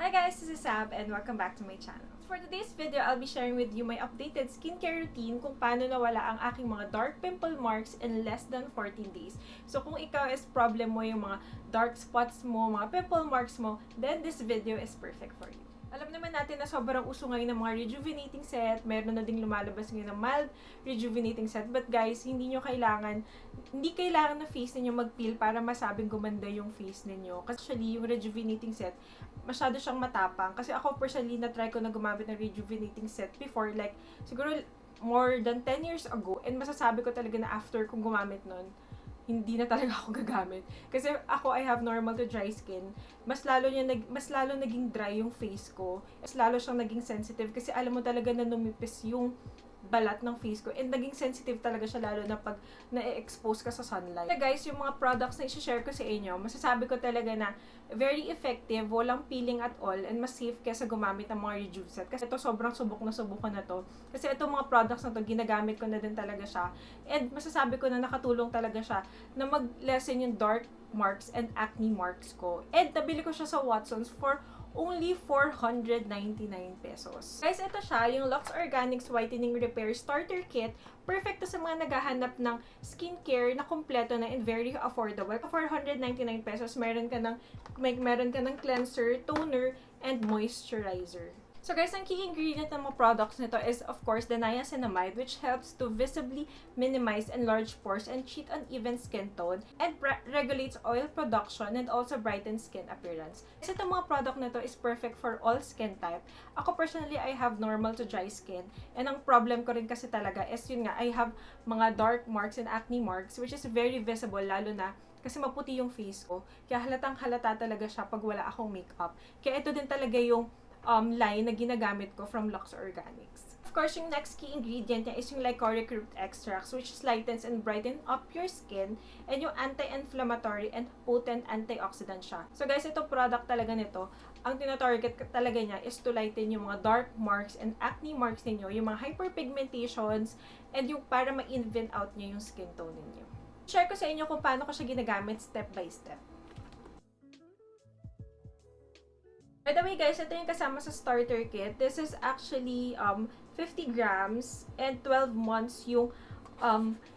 Hi guys, this is Sab and welcome back to my channel. For today's video, I'll be sharing with you my updated skincare routine kung paano nawala ang aking mga dark pimple marks in less than 14 days. So kung ikaw is problem mo yung mga dark spots mo, mga pimple marks mo, then this video is perfect for you. Alam naman natin na sobrang uso ngayon ng mga rejuvenating set. Meron na ding lumalabas ngayon ng mild rejuvenating set. But guys, hindi kailangan na face ninyo mag-peel para masabing gumanda yung face ninyo. Kasi actually, yung rejuvenating set, masyado siyang matapang. Kasi ako personally, na-try ko na gumamit ng rejuvenating set before. Like, siguro more than 10 years ago. And masasabi ko talaga na after kong gumamit nun, hindi na talaga ako gagamit. Kasi ako, I have normal to dry skin. Mas lalo naging dry yung face ko. Mas lalo siyang naging sensitive. Kasi alam mo talaga na numipis yung balat ng face ko. And naging sensitive talaga siya lalo na pag na-expose ka sa sunlight. Kaya guys, yung mga products na i-share ko sa inyo, masasabi ko talaga na very effective, walang peeling at all, and mas safe kesa gumamit ng mga rejuve set. Kasi ito sobrang subok na to. Kasi itong mga products na to, ginagamit ko na din talaga siya. And masasabi ko na nakatulong talaga siya na mag-lessen yung dark marks and acne marks ko. And nabili ko siya sa Watson's for only 499 pesos. Guys, ito siya, yung Luxe Organix Whitening Repair Starter Kit. Perfect to sa mga naghahanap ng skincare na kompleto na and very affordable. 499 pesos, meron ka ng cleanser, toner, and moisturizer. So guys, ang key ingredient ng mga products nito is of course the niacinamide, which helps to visibly minimize enlarged pores and treat uneven skin tone and regulates oil production and also brightens skin appearance. Kasi itong mga product na to is perfect for all skin type. Ako personally, I have normal to dry skin, and ang problem ko rin kasi talaga is yun nga, I have mga dark marks and acne marks which is very visible, lalo na kasi maputi yung face ko. Kaya halatang halata talaga siya pag wala akong makeup. Kaya ito din talaga yung line na ginagamit ko from Luxe Organix. Of course, yung next key ingredient niya is yung licoric root extracts, which lightens and brighten up your skin, and yung anti-inflammatory and potent antioxidant siya. So guys, itong product talaga nito, ang tinatarget talaga niya is to lighten yung mga dark marks and acne marks ninyo, yung mga hyperpigmentations, and yung para ma-even out niyo yung skin tone ninyo. Share ko sa inyo kung paano ko siya ginagamit step by step. By the way guys, ito yung kasama sa starter kit. This is actually 50 grams and 12 months yung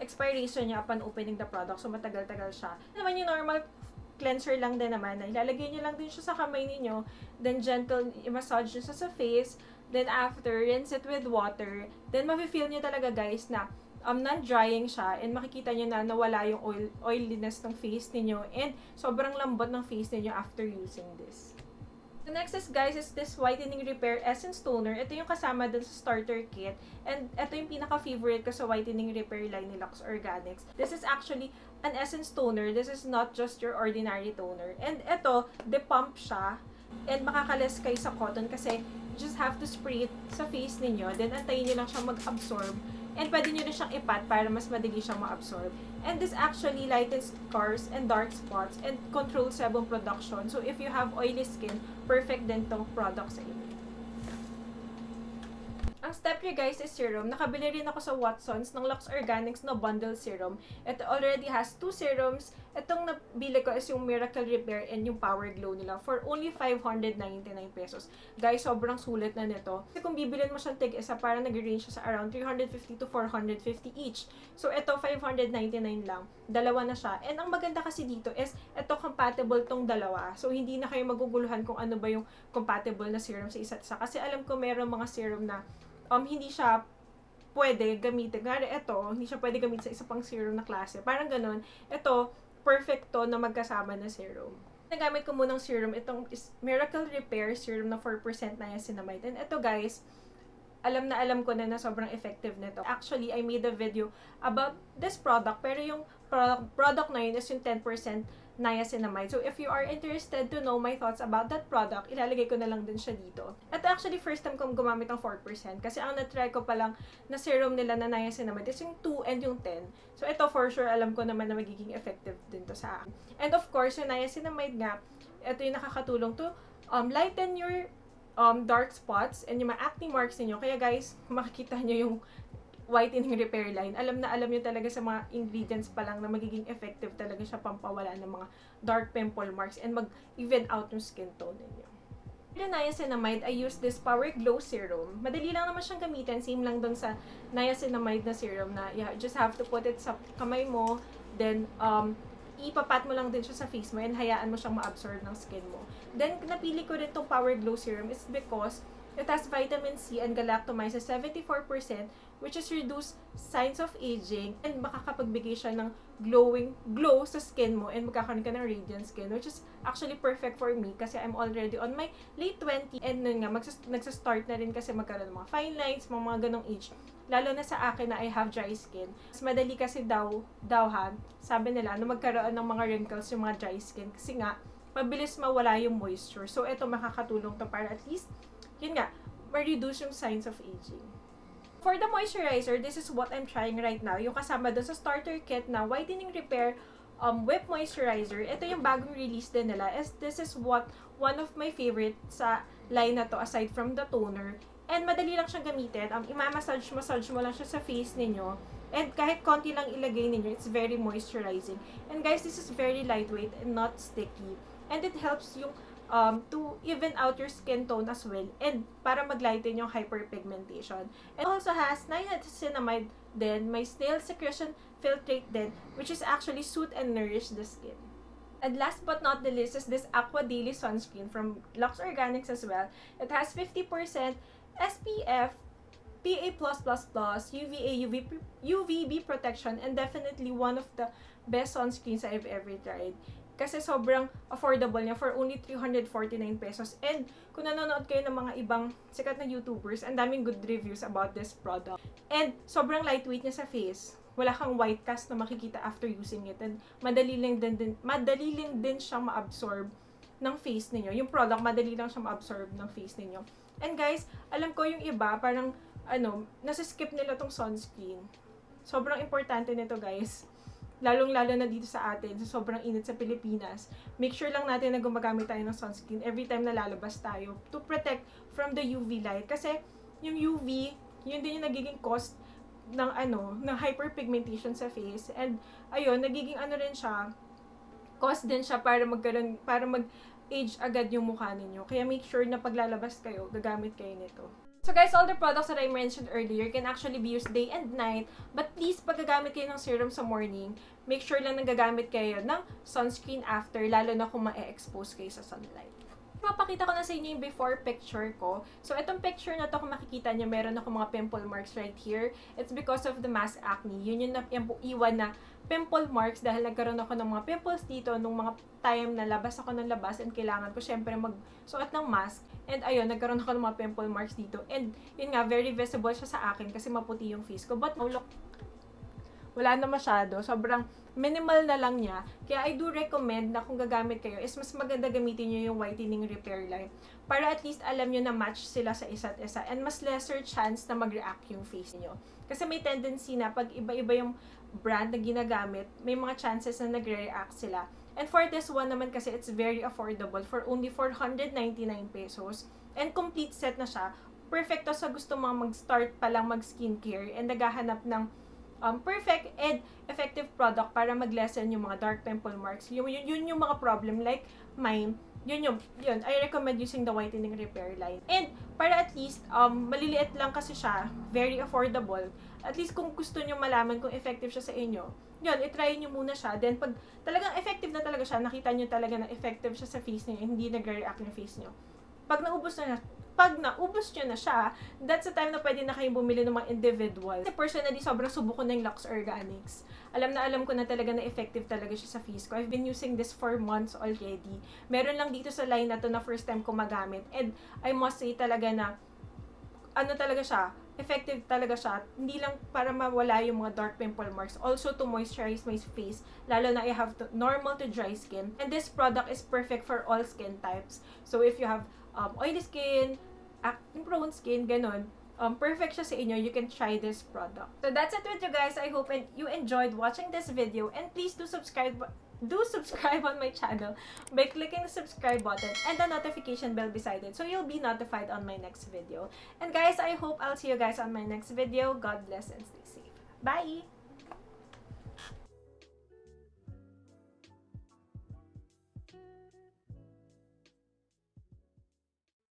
expiration niya upon opening the product. So matagal-tagal siya. Ito naman yung normal cleanser lang din naman. Ilalagay nyo lang din siya sa kamay niyo. Then gentle i-massage nyo sa face. Then after, rinse it with water. Then mafe-feel nyo talaga guys na non-drying siya, and makikita nyo na nawala yung oiliness ng face niyo and sobrang lambot ng face niyo after using this. The next is guys is this Whitening Repair Essence Toner. Ito yung kasama dun sa starter kit. And ito yung pinaka-favorite ko sa Whitening Repair line ni Luxe Organix. This is actually an essence toner. This is not just your ordinary toner. And ito, de-pump siya. And makakalas kayo sa cotton kasi you just have to spray it sa face ninyo. Then antayin nyo lang siya mag-absorb. And pwede nyo rin siyang ipat para mas madali siyang ma-absorb. And this actually lightens scars and dark spots and controls sebum production. So if you have oily skin, perfect din tong product sa inyo. Ang step here guys is serum. Nakabili rin ako sa Watson's ng Luxe Organix na bundle serum. It already has 2 serums. Itong nabili ko is yung Miracle Repair and yung Power Glow nila for only 599 pesos. Guys, sobrang sulit na nito. Kasi kung bibilin mo siyang tig-isa, parang nag-range siya sa around 350 to 450 each. So ito, 599 lang. Dalawa na siya. And ang maganda kasi dito is, ito compatible tong dalawa. So hindi na kayo maguguluhan kung ano ba yung compatible na serum sa isa't isa. Kasi alam ko meron mga serum na hindi siya pwede gamitin. Ngari, ito, hindi siya pwede gamitin sa isa pang serum na klase. Parang ganun. Ito, perfect to na magkasama na serum. Nagamit ko munang serum. Itong is Miracle Repair Serum na 4% niacinamide. And ito guys, alam ko na sobrang effective nito. Actually, I made a video about this product. Pero yung product na yun is yung 10% niacinamide. So, if you are interested to know my thoughts about that product, ilalagay ko na lang din siya dito. Ito actually, first time kong gumamit ng 4%. Kasi ang na-try ko pa lang na serum nila na niacinamide is yung 2 and yung 10. So, ito for sure, alam ko naman na magiging effective din to sa akin. And of course, yung niacinamide nga, ito yung nakakatulong to lighten your dark spots and yung mga acne marks niyo. Kaya guys, makikita nyo yung whitening repair line. Alam nyo talaga sa mga ingredients pa lang na magiging effective talaga siya pampawala ng mga dark pimple marks and mag-even out yung skin tone ninyo. For the niacinamide, I use this Power Glow Serum. Madali lang naman siyang gamitin. Same lang dun sa niacinamide na serum na you just have to put it sa kamay mo. Then, ipapat mo lang din siya sa face mo and hayaan mo siyang ma-absorb ng skin mo. Then, napili ko rin itong Power Glow Serum is because it has vitamin C and galactomyces 74%, which is reduce signs of aging and makakapagbigay siya ng glow sa skin mo and magkakaroon ka ng radiant skin, which is actually perfect for me kasi I'm already on my late 20 and nun nga, nagsastart na rin kasi magkaroon ng mga fine lines, mga ganong age. Lalo na sa akin na I have dry skin. Mas madali kasi sabi nila, na magkaroon ng mga wrinkles yung mga dry skin kasi nga, mabilis mawala yung moisture. So, ito makakatulong to para at least, yun nga, ma-reduce yung signs of aging. For the moisturizer, this is what I'm trying right now. Yung kasama doon sa starter kit na Whitening Repair Whip Moisturizer. Ito yung bagong release din nila. This is one of my favorite sa line na to aside from the toner. And madali lang siyang gamitin. Massage mo lang siya sa face ninyo. And kahit konti lang ilagay ninyo, it's very moisturizing. And guys, this is very lightweight and not sticky. And it helps yung to even out your skin tone as well and para maglighten yung hyperpigmentation. It also has niacinamide then my snail secretion filtrate then which is actually soothe and nourish the skin. And last but not the least is this Aqua Daily Sunscreen from Luxe Organix as well. It has 50% SPF, PA+++, UVA, UVB protection, and definitely one of the best sunscreens I've ever tried. Kasi sobrang affordable niya for only 349 pesos. And kung nanonood kayo ng mga ibang sikat na YouTubers, ang daming good reviews about this product. And sobrang lightweight niya sa face. Wala kang white cast na makikita after using it. And madali lang din siyang ma-absorb ng face ninyo. Yung product, madali lang siyang ma-absorb ng face ninyo. And guys, alam ko yung iba, parang nasa-skip nila tong sunscreen. Sobrang importante nito, guys. Lalong-lalo na dito sa atin, sa sobrang init sa Pilipinas. Make sure lang natin na gumagamit tayo ng sunscreen every time na lalabas tayo to protect from the UV light. Kasi yung UV, yun din yung nagiging cause ng ng hyperpigmentation sa face. And ayun, nagiging rin siya, cause din siya para mag-age agad yung mukha ninyo. Kaya make sure na paglalabas kayo, gagamit kayo nito. So guys, all the products that I mentioned earlier can actually be used day and night. But please, pag gagamit kayo ng serum sa morning, make sure lang gagamit kayo ng sunscreen after, lalo na kung ma-expose kayo sa sunlight. Mapakita ko na sa inyo yung before picture ko. So, itong picture na to, kung makikita nyo, meron ako mga pimple marks right here. It's because of the mass acne. Yun yung iwan na pimple marks dahil nagkaroon ako ng mga pimples dito nung mga time na labas ako ng labas and kailangan ko syempre magsuot ng mask. And ayun, nagkaroon ako ng mga pimple marks dito. And yun nga, very visible siya sa akin kasi maputi yung face ko. But look, wala na masyado. Sobrang minimal na lang niya. Kaya I do recommend na kung gagamit kayo is mas maganda gamitin nyo yung whitening repair line. Para at least alam nyo na match sila sa isa't isa. And mas lesser chance na mag-react yung face niyo. Kasi may tendency na pag iba-iba yung brand na ginagamit, may mga chances na nagre-react sila. And for this one naman kasi it's very affordable for only 499 pesos. And complete set na siya. Perfect to sa gusto mga mag-start pa lang mag-skincare and naghahanap ng perfect and effective product para mag-lessen yung mga dark pimple marks. Yun yung mga problem like mine. Yun. I recommend using the whitening repair line. And para at least, maliliit lang kasi siya, very affordable. At least kung gusto nyo malaman kung effective siya sa inyo, yun, itry nyo muna siya. Then pag talagang effective na talaga siya, nakita nyo talaga na effective siya sa face niyo, hindi nag-react yung face niyo. Pag naubos nyo na siya, that's the time na pwede na kayong bumili ng mga individual. Kasi personally, sobrang subok ko na yung Luxe Organix. Alam ko na talaga na effective talaga siya sa face ko. I've been using this for months already. Meron lang dito sa line na to na first time ko magamit. And I must say talaga na, talaga siya, effective talaga siya. Hindi lang para mawala yung mga dark pimple marks. Also to moisturize my face. Lalo na I have normal to dry skin. And this product is perfect for all skin types. So if you have oily skin, acne-prone skin, ganun, perfect siya sa inyo. You can try this product. So that's it with you guys. I hope you enjoyed watching this video. And please do subscribe on my channel by clicking the subscribe button and the notification bell beside it so you'll be notified on my next video. And guys, I hope I'll see you guys on my next video. God bless and stay safe. Bye!